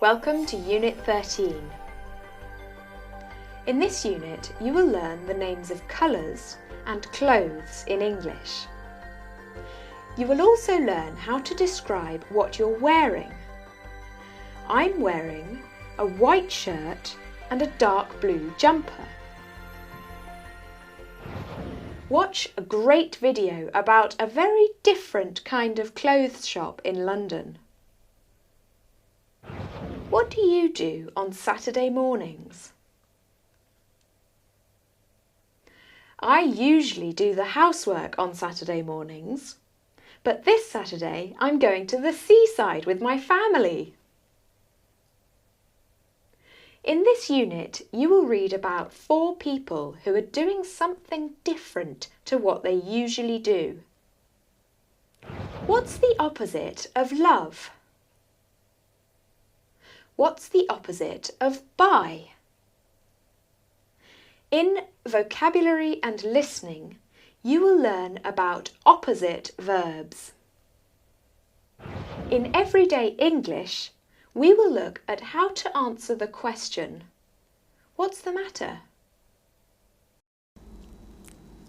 Welcome to Unit 13. In this unit, you will learn the names of colours and clothes in English. You will also learn how to describe what you're wearing. I'm wearing a white shirt and a dark blue jumper. Watch a great video about a very different kind of clothes shop in London. What do you do on Saturday mornings? I usually do the housework on Saturday mornings, but this Saturday I'm going to the seaside with my family. In this unit, you will read about 4 people who are doing something different to what they usually do. What's the opposite of love? What's the opposite of buy? In vocabulary and listening, you will learn about opposite verbs. In everyday English, we will look at how to answer the question, what's the matter?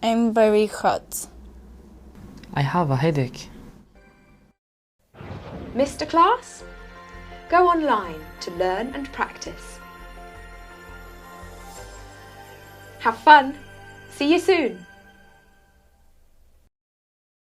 I'm very hot. I have a headache. Mr. Class? Go online to learn and practice. Have fun! See you soon!